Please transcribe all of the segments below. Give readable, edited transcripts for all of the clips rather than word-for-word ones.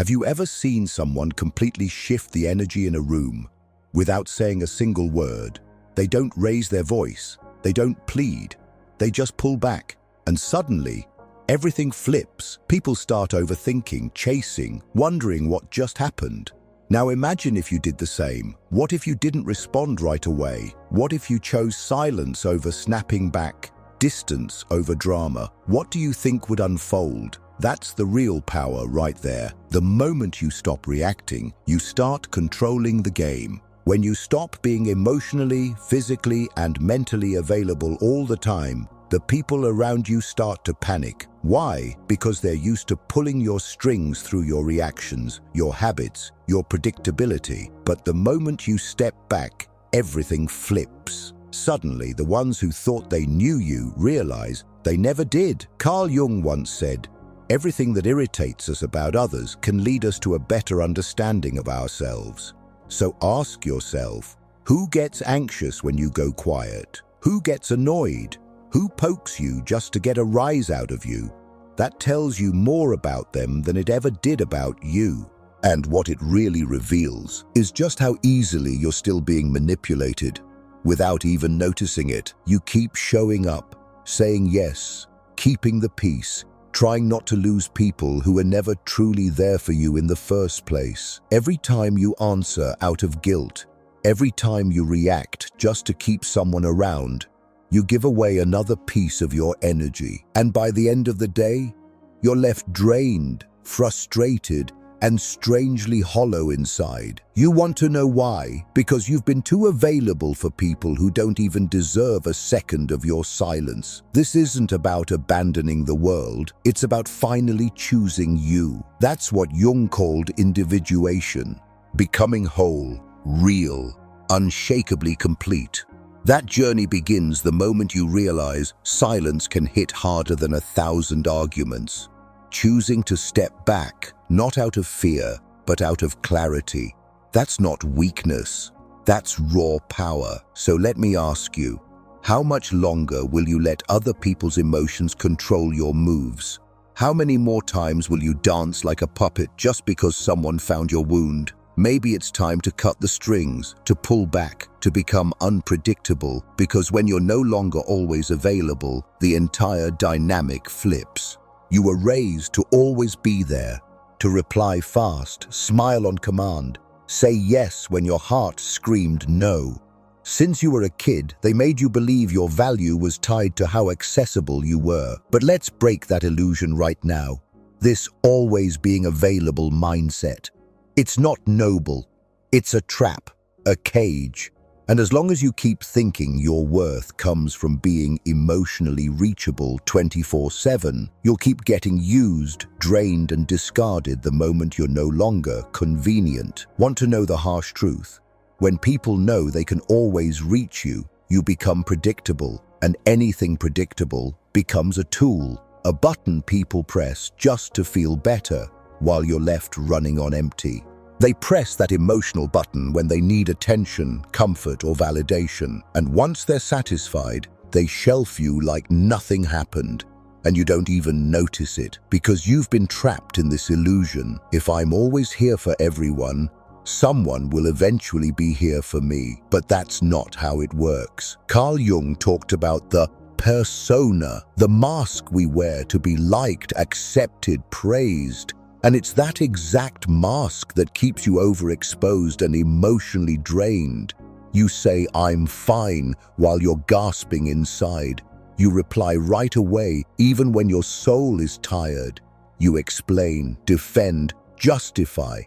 Have you ever seen someone completely shift the energy in a room without saying a single word? They don't raise their voice, they don't plead, they just pull back, and suddenly, everything flips. People start overthinking, chasing, wondering what just happened. Now imagine if you did the same. What if you didn't respond right away? What if you chose silence over snapping back, distance over drama? What do you think would unfold? That's the real power right there. The moment you stop reacting, you start controlling the game. When you stop being emotionally, physically, and mentally available all the time, the people around you start to panic. Why? Because they're used to pulling your strings through your reactions, your habits, your predictability. But the moment you step back, everything flips. Suddenly, the ones who thought they knew you realize they never did. Carl Jung once said, "Everything that irritates us about others can lead us to a better understanding of ourselves." So ask yourself, who gets anxious when you go quiet? Who gets annoyed? Who pokes you just to get a rise out of you? That tells you more about them than it ever did about you. And what it really reveals is just how easily you're still being manipulated. Without even noticing it, you keep showing up, saying yes, keeping the peace, trying not to lose people who were never truly there for you in the first place. Every time you answer out of guilt, every time you react just to keep someone around, you give away another piece of your energy. And by the end of the day, you're left drained, frustrated, and strangely hollow inside. You want to know why? Because you've been too available for people who don't even deserve a second of your silence. This isn't about abandoning the world, it's about finally choosing you. That's what Jung called individuation, becoming whole, real, unshakably complete. That journey begins the moment you realize silence can hit harder than 1,000 arguments. Choosing to step back, not out of fear, but out of clarity. That's not weakness, that's raw power. So let me ask you, how much longer will you let other people's emotions control your moves? How many more times will you dance like a puppet just because someone found your wound? Maybe it's time to cut the strings, to pull back, to become unpredictable, because when you're no longer always available, the entire dynamic flips. You were raised to always be there, to reply fast, smile on command, say yes when your heart screamed no. Since you were a kid, they made you believe your value was tied to how accessible you were. But let's break that illusion right now. This always being available mindset. It's not noble. It's a trap, a cage. And as long as you keep thinking your worth comes from being emotionally reachable 24/7, you'll keep getting used, drained, and discarded the moment you're no longer convenient. Want to know the harsh truth? When people know they can always reach you, you become predictable, and anything predictable becomes a tool, a button people press just to feel better while you're left running on empty. They press that emotional button when they need attention, comfort, or validation. And once they're satisfied, they shelf you like nothing happened. And you don't even notice it, because you've been trapped in this illusion. If I'm always here for everyone, someone will eventually be here for me. But that's not how it works. Carl Jung talked about the persona, the mask we wear to be liked, accepted, praised. And it's that exact mask that keeps you overexposed and emotionally drained. You say, "I'm fine," while you're gasping inside. You reply right away, even when your soul is tired. You explain, defend, justify,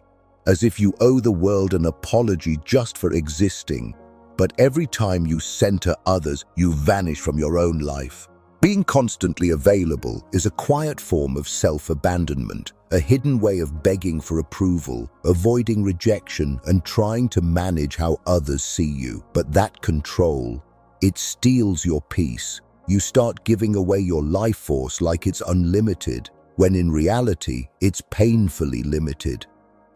as if you owe the world an apology just for existing. But every time you center others, you vanish from your own life. Being constantly available is a quiet form of self-abandonment, a hidden way of begging for approval, avoiding rejection, and trying to manage how others see you. But that control, it steals your peace. You start giving away your life force like it's unlimited, when in reality, it's painfully limited.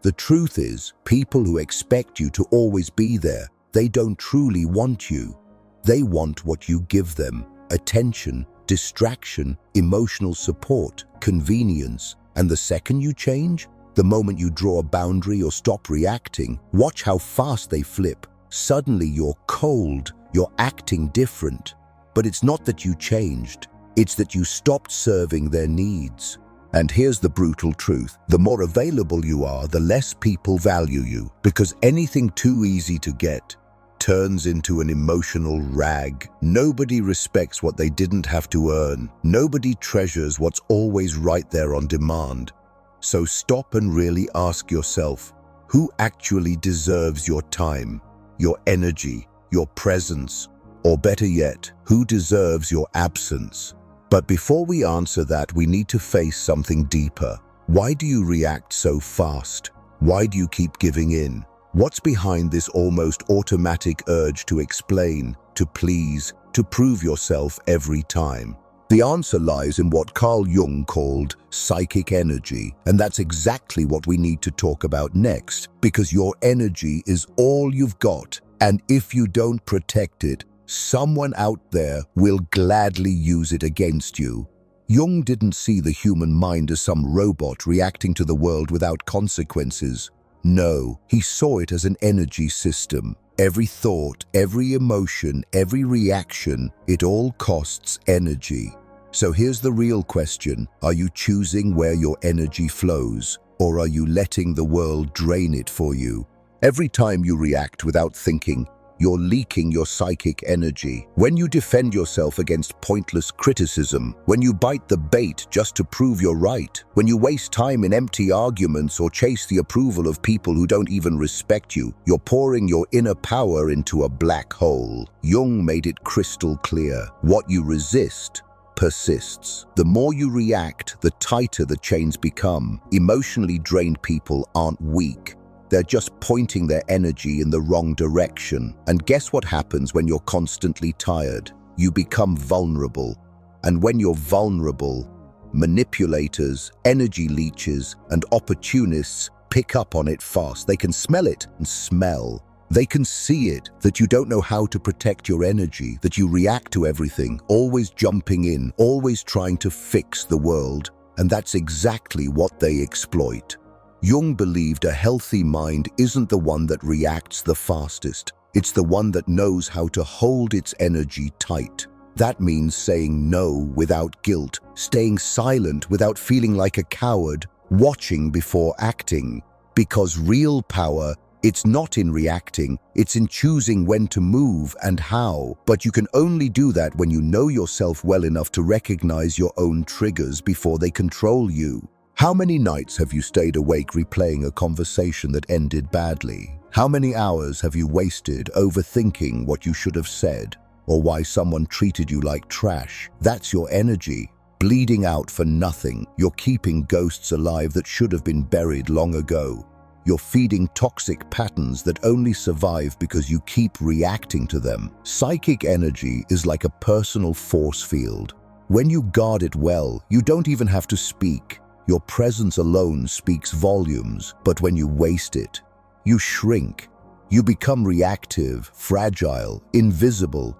The truth is, people who expect you to always be there, they don't truly want you. They want what you give them: attention, distraction, emotional support, convenience. And the second you change, The moment you draw a boundary or stop reacting, watch how fast they flip. Suddenly you're cold, you're acting different. But it's not that you changed, it's that you stopped serving their needs. And here's the brutal truth. The more available you are, the less people value you, because anything too easy to get turns into an emotional rag. Nobody respects what they didn't have to earn. Nobody treasures what's always right there on demand. So stop and really ask yourself, who actually deserves your time, your energy, your presence, or better yet, who deserves your absence? But before we answer that, we need to face something deeper. Why do you react so fast? Why do you keep giving in? What's behind this almost automatic urge to explain, to please, to prove yourself every time? The answer lies in what Carl Jung called psychic energy, and that's exactly what we need to talk about next, because your energy is all you've got, and if you don't protect it, someone out there will gladly use it against you. Jung didn't see the human mind as some robot reacting to the world without consequences. No, he saw it as an energy system. Every thought, every emotion, every reaction, it all costs energy. So here's the real question. Are you choosing where your energy flows, or are you letting the world drain it for you? Every time you react without thinking, you're leaking your psychic energy. When you defend yourself against pointless criticism, when you bite the bait just to prove you're right, when you waste time in empty arguments or chase the approval of people who don't even respect you, you're pouring your inner power into a black hole. Jung made it crystal clear. What you resist persists. The more you react, the tighter the chains become. Emotionally drained people aren't weak. They're just pointing their energy in the wrong direction. And guess what happens when you're constantly tired? You become vulnerable. And when you're vulnerable, manipulators, energy leeches, and opportunists pick up on it fast. They can smell it and smell. They can see it, that you don't know how to protect your energy, that you react to everything, always jumping in, always trying to fix the world. And that's exactly what they exploit. Jung believed a healthy mind isn't the one that reacts the fastest. It's the one that knows how to hold its energy tight. That means saying no without guilt, staying silent without feeling like a coward, watching before acting. Because real power, it's not in reacting, it's in choosing when to move and how. But you can only do that when you know yourself well enough to recognize your own triggers before they control you. How many nights have you stayed awake replaying a conversation that ended badly? How many hours have you wasted overthinking what you should have said, or why someone treated you like trash? That's your energy, bleeding out for nothing. You're keeping ghosts alive that should have been buried long ago. You're feeding toxic patterns that only survive because you keep reacting to them. Psychic energy is like a personal force field. When you guard it well, you don't even have to speak. Your presence alone speaks volumes, but when you waste it, you shrink. You become reactive, fragile, invisible,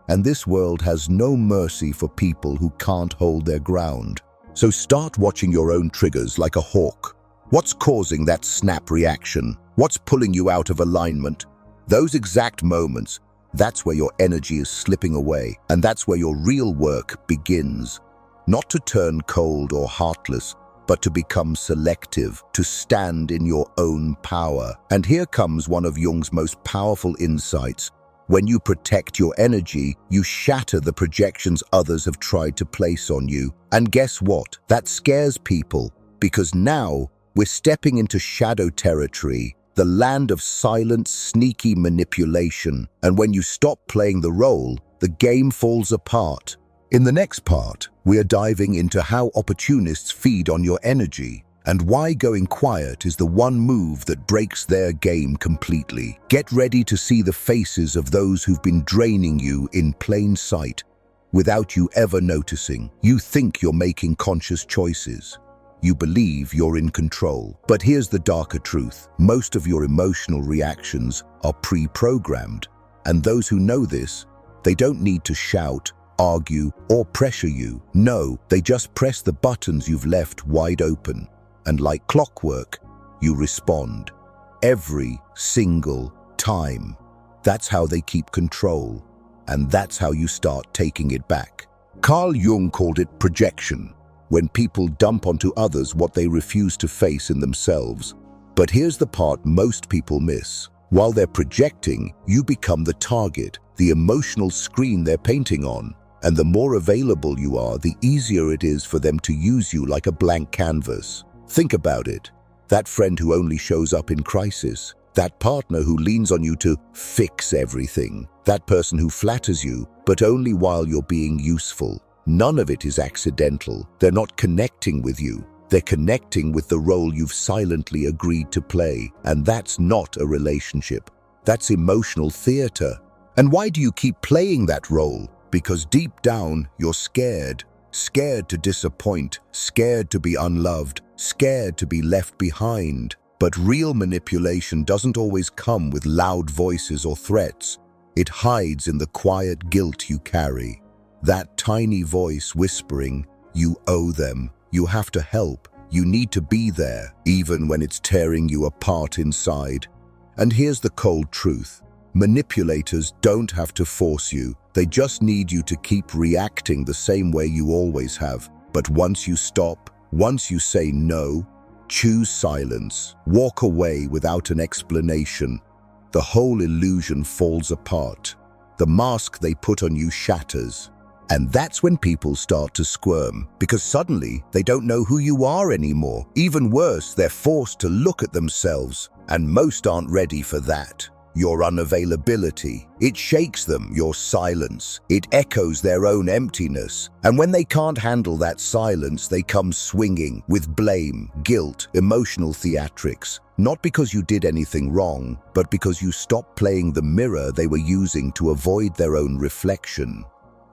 and this world has no mercy for people who can't hold their ground. So start watching your own triggers like a hawk. What's causing that snap reaction? What's pulling you out of alignment? Those exact moments, that's where your energy is slipping away, and that's where your real work begins. Not to turn cold or heartless, but to become selective, to stand in your own power. And here comes one of Jung's most powerful insights. When you protect your energy, you shatter the projections others have tried to place on you. And guess what? That scares people, because now we're stepping into shadow territory, the land of silent, sneaky manipulation. And when you stop playing the role, the game falls apart. In the next part, we are diving into how opportunists feed on your energy and why going quiet is the one move that breaks their game completely. Get ready to see the faces of those who've been draining you in plain sight without you ever noticing. You think you're making conscious choices. You believe you're in control. But here's the darker truth. Most of your emotional reactions are pre-programmed. And those who know this, they don't need to shout, argue, or pressure you. No, they just press the buttons you've left wide open. And like clockwork, you respond. Every single time. That's how they keep control. And that's how you start taking it back. Carl Jung called it projection, when people dump onto others what they refuse to face in themselves. But here's the part most people miss. While they're projecting, you become the target, the emotional screen they're painting on. And the more available you are, the easier it is for them to use you like a blank canvas. Think about it. That friend who only shows up in crisis. That partner who leans on you to fix everything. That person who flatters you, but only while you're being useful. None of it is accidental. They're not connecting with you. They're connecting with the role you've silently agreed to play. And that's not a relationship. That's emotional theater. And why do you keep playing that role? Because deep down, you're scared. Scared to disappoint. Scared to be unloved. Scared to be left behind. But real manipulation doesn't always come with loud voices or threats. It hides in the quiet guilt you carry. That tiny voice whispering, you owe them, you have to help, you need to be there, even when it's tearing you apart inside. And here's the cold truth. Manipulators don't have to force you. They just need you to keep reacting the same way you always have. But once you stop, once you say no, choose silence, walk away without an explanation, the whole illusion falls apart. The mask they put on you shatters. And that's when people start to squirm, because suddenly they don't know who you are anymore. Even worse, they're forced to look at themselves, and most aren't ready for that. Your unavailability, it shakes them, your silence. It echoes their own emptiness. And when they can't handle that silence, they come swinging with blame, guilt, emotional theatrics. Not because you did anything wrong, but because you stopped playing the mirror they were using to avoid their own reflection.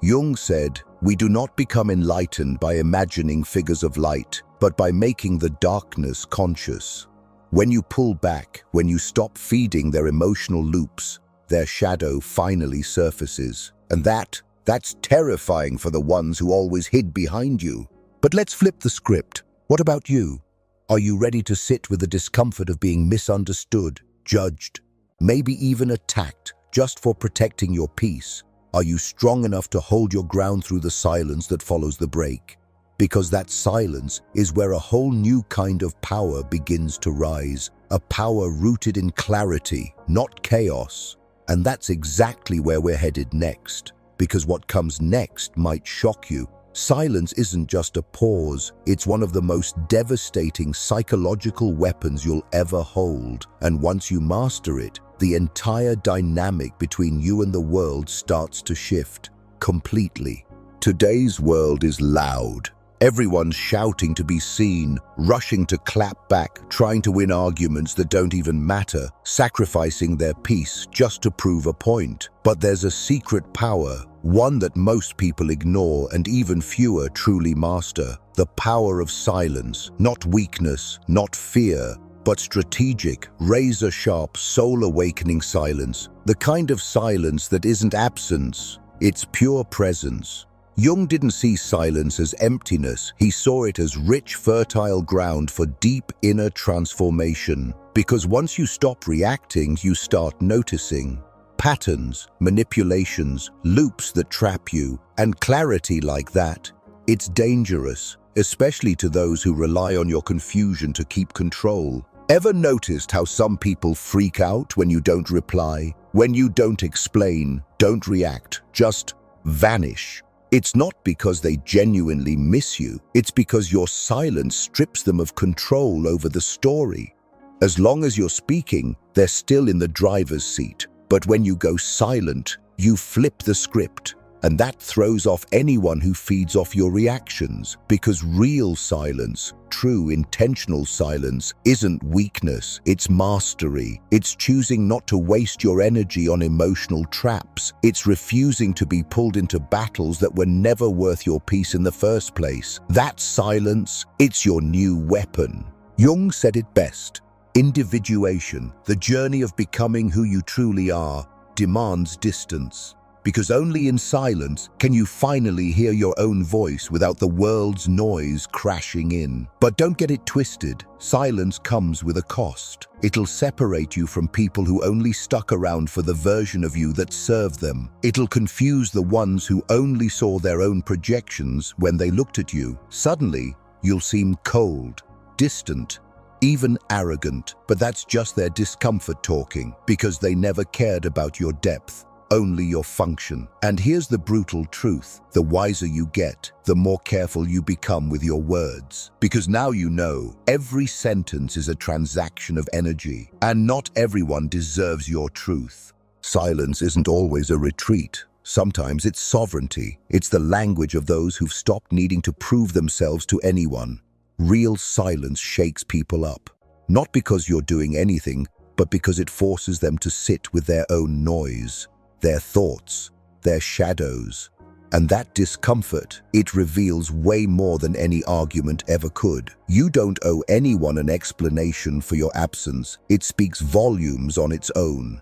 Jung said, "We do not become enlightened by imagining figures of light, but by making the darkness conscious." When you pull back, when you stop feeding their emotional loops, their shadow finally surfaces. And that's terrifying for the ones who always hid behind you. But let's flip the script. What about you? Are you ready to sit with the discomfort of being misunderstood, judged, maybe even attacked, just for protecting your peace? Are you strong enough to hold your ground through the silence that follows the break? Because that silence is where a whole new kind of power begins to rise, a power rooted in clarity, not chaos. And that's exactly where we're headed next, because what comes next might shock you. Silence isn't just a pause, it's one of the most devastating psychological weapons you'll ever hold. And once you master it, the entire dynamic between you and the world starts to shift completely. Today's world is loud. Everyone's shouting to be seen, rushing to clap back, trying to win arguments that don't even matter, sacrificing their peace just to prove a point. But there's a secret power, one that most people ignore and even fewer truly master. The power of silence, not weakness, not fear, but strategic, razor-sharp, soul-awakening silence. The kind of silence that isn't absence, it's pure presence. Jung didn't see silence as emptiness, he saw it as rich, fertile ground for deep inner transformation. Because once you stop reacting, you start noticing patterns, manipulations, loops that trap you, and clarity like that. It's dangerous, especially to those who rely on your confusion to keep control. Ever noticed how some people freak out when you don't reply? When you don't explain, don't react, just vanish? It's not because they genuinely miss you, it's because your silence strips them of control over the story. As long as you're speaking, they're still in the driver's seat. But when you go silent, you flip the script. And that throws off anyone who feeds off your reactions. Because real silence, true intentional silence, isn't weakness, it's mastery. It's choosing not to waste your energy on emotional traps. It's refusing to be pulled into battles that were never worth your peace in the first place. That silence, it's your new weapon. Jung said it best. Individuation, the journey of becoming who you truly are, demands distance. because only in silence can you finally hear your own voice without the world's noise crashing in. But don't get it twisted. Silence comes with a cost. It'll separate you from people who only stuck around for the version of you that served them. It'll confuse the ones who only saw their own projections when they looked at you. Suddenly, you'll seem cold, distant, even arrogant, but that's just their discomfort talking, because they never cared about your depth, only your function. And here's the brutal truth. The wiser you get, the more careful you become with your words. Because now you know, every sentence is a transaction of energy, and not everyone deserves your truth. Silence isn't always a retreat. Sometimes it's sovereignty. It's the language of those who've stopped needing to prove themselves to anyone. Real silence shakes people up. Not because you're doing anything, but because it forces them to sit with their own noise, their thoughts, their shadows. And that discomfort, it reveals way more than any argument ever could. You don't owe anyone an explanation for your absence. It speaks volumes on its own.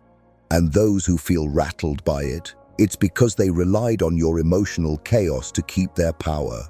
And those who feel rattled by it, it's because they relied on your emotional chaos to keep their power.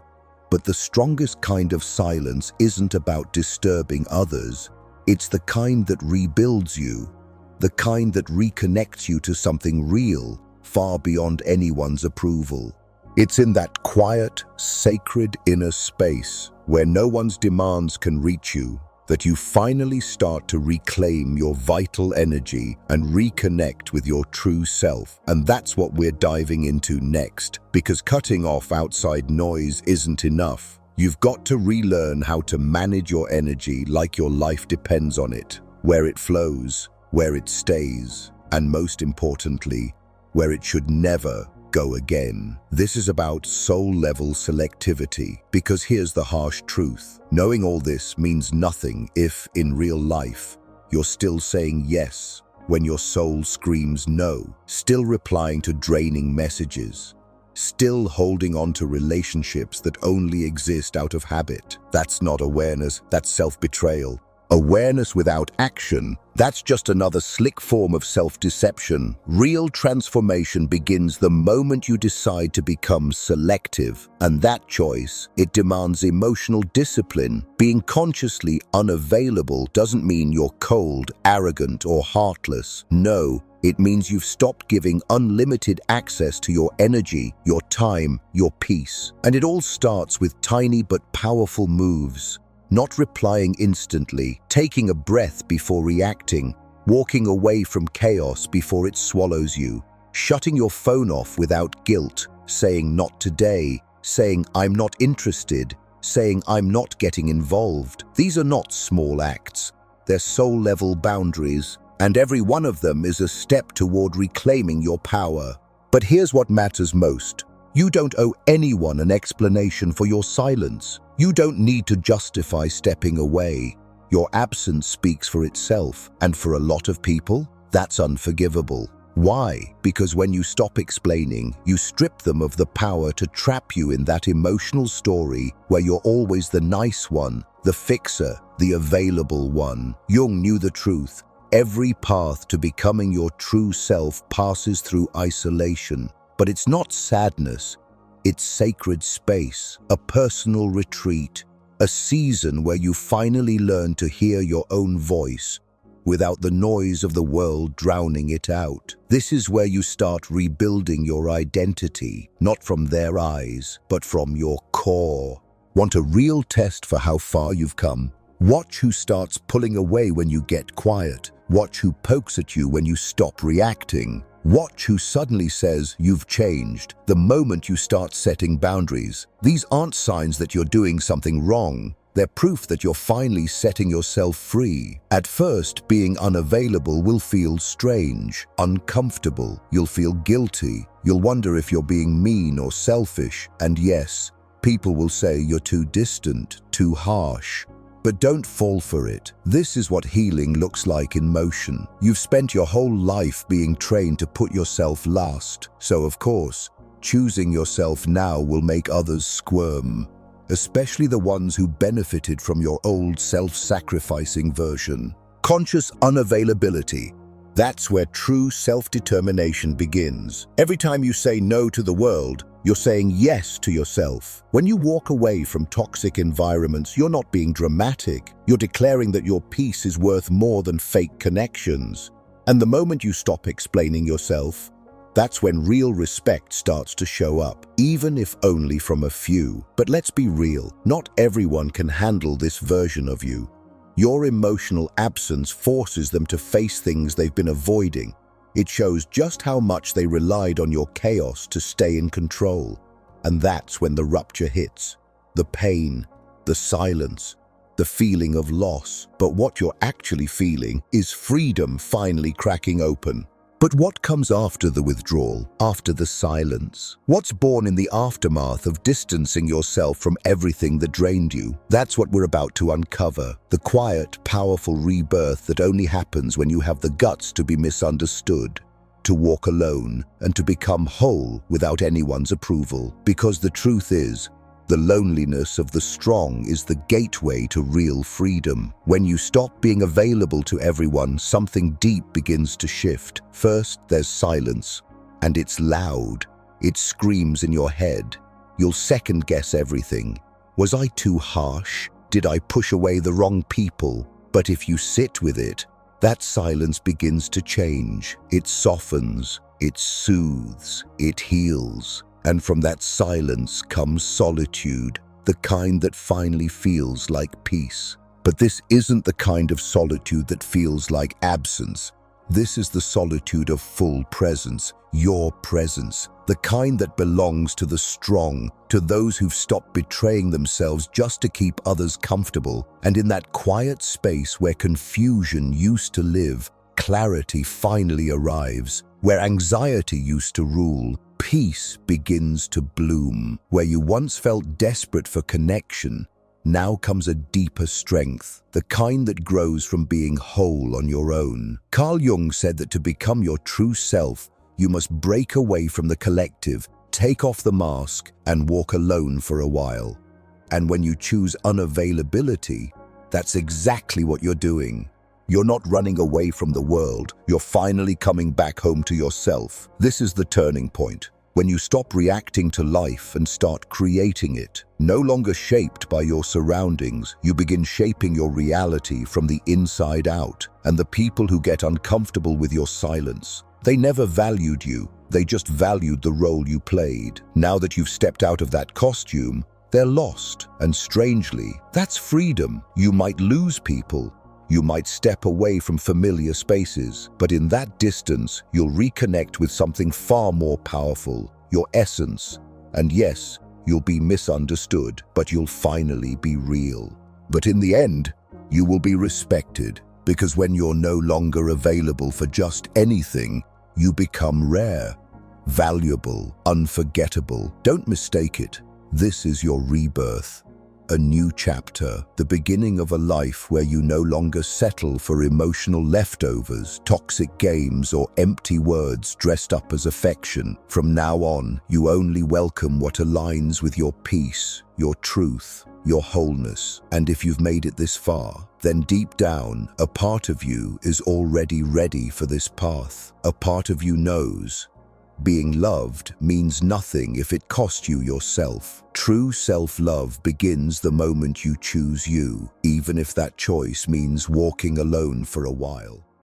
But the strongest kind of silence isn't about disturbing others. It's the kind that rebuilds you, the kind that reconnects you to something real, far beyond anyone's approval. It's in that quiet, sacred inner space where no one's demands can reach you that you finally start to reclaim your vital energy and reconnect with your true self. And that's what we're diving into next, because cutting off outside noise isn't enough. You've got to relearn how to manage your energy like your life depends on it, where it flows, where it stays, and most importantly, where it should never go again. This is about soul-level selectivity, because here's the harsh truth. Knowing all this means nothing if, in real life, you're still saying yes when your soul screams no, still replying to draining messages, still holding on to relationships that only exist out of habit. That's not awareness, that's self-betrayal. Awareness without action, that's just another slick form of self-deception. Real transformation begins the moment you decide to become selective. And that choice, it demands emotional discipline. Being consciously unavailable doesn't mean you're cold, arrogant, or heartless. No, it means you've stopped giving unlimited access to your energy, your time, your peace. And it all starts with tiny but powerful moves. Not replying instantly, taking a breath before reacting, walking away from chaos before it swallows you, shutting your phone off without guilt, saying not today, saying I'm not interested, saying I'm not getting involved. These are not small acts. They're soul-level boundaries, and every one of them is a step toward reclaiming your power. But here's what matters most. You don't owe anyone an explanation for your silence. You don't need to justify stepping away. Your absence speaks for itself, and for a lot of people, that's unforgivable. Why? Because when you stop explaining, you strip them of the power to trap you in that emotional story where you're always the nice one, the fixer, the available one. Jung knew the truth. Every path to becoming your true self passes through isolation. But it's not sadness. It's sacred space, a personal retreat, a season where you finally learn to hear your own voice without the noise of the world drowning it out. This is where you start rebuilding your identity, not from their eyes, but from your core. Want a real test for how far you've come? Watch who starts pulling away when you get quiet. Watch who pokes at you when you stop reacting. Watch who suddenly says you've changed the moment you start setting boundaries. These aren't signs that you're doing something wrong. They're proof that you're finally setting yourself free. At first, being unavailable will feel strange, uncomfortable. You'll feel guilty. You'll wonder if you're being mean or selfish. And yes, people will say you're too distant, too harsh. But don't fall for it. This is what healing looks like in motion. You've spent your whole life being trained to put yourself last. So of course, choosing yourself now will make others squirm, especially the ones who benefited from your old self-sacrificing version. Conscious unavailability. That's where true self-determination begins. Every time you say no to the world, you're saying yes to yourself. When you walk away from toxic environments, you're not being dramatic. You're declaring that your peace is worth more than fake connections. And the moment you stop explaining yourself, that's when real respect starts to show up, even if only from a few. But let's be real, not everyone can handle this version of you. Your emotional absence forces them to face things they've been avoiding. It shows just how much they relied on your chaos to stay in control. And that's when the rupture hits. The pain, the silence, the feeling of loss. But what you're actually feeling is freedom finally cracking open. But what comes after the withdrawal, after the silence? What's born in the aftermath of distancing yourself from everything that drained you? That's what we're about to uncover. The quiet, powerful rebirth that only happens when you have the guts to be misunderstood, to walk alone, and to become whole without anyone's approval. Because the truth is, the loneliness of the strong is the gateway to real freedom. When you stop being available to everyone, something deep begins to shift. First, there's silence, and it's loud. It screams in your head. You'll second-guess everything. Was I too harsh? Did I push away the wrong people? But if you sit with it, that silence begins to change. It softens, it soothes, it heals. And from that silence comes solitude, the kind that finally feels like peace. But this isn't the kind of solitude that feels like absence. This is the solitude of full presence, your presence, the kind that belongs to the strong, to those who've stopped betraying themselves just to keep others comfortable. And in that quiet space where confusion used to live, clarity finally arrives. Where anxiety used to rule, peace begins to bloom. Where you once felt desperate for connection, now comes a deeper strength, the kind that grows from being whole on your own. Carl Jung said that to become your true self, you must break away from the collective, take off the mask, and walk alone for a while. And when you choose unavailability, that's exactly what you're doing. You're not running away from the world, you're finally coming back home to yourself. This is the turning point, when you stop reacting to life and start creating it. No longer shaped by your surroundings, you begin shaping your reality from the inside out. And the people who get uncomfortable with your silence, they never valued you, they just valued the role you played. Now that you've stepped out of that costume, they're lost. And strangely, that's freedom. You might lose people, you might step away from familiar spaces, but in that distance, you'll reconnect with something far more powerful, your essence. And yes, you'll be misunderstood, but you'll finally be real. But in the end, you will be respected, because when you're no longer available for just anything, you become rare, valuable, unforgettable. Don't mistake it. This is your rebirth. A new chapter, the beginning of a life where you no longer settle for emotional leftovers, toxic games, or empty words dressed up as affection. From now on, you only welcome what aligns with your peace, your truth, your wholeness. And if you've made it this far, then deep down, a part of you is already ready for this path. A part of you knows being loved means nothing if it cost you yourself. True self-love begins the moment you choose you, even if that choice means walking alone for a while.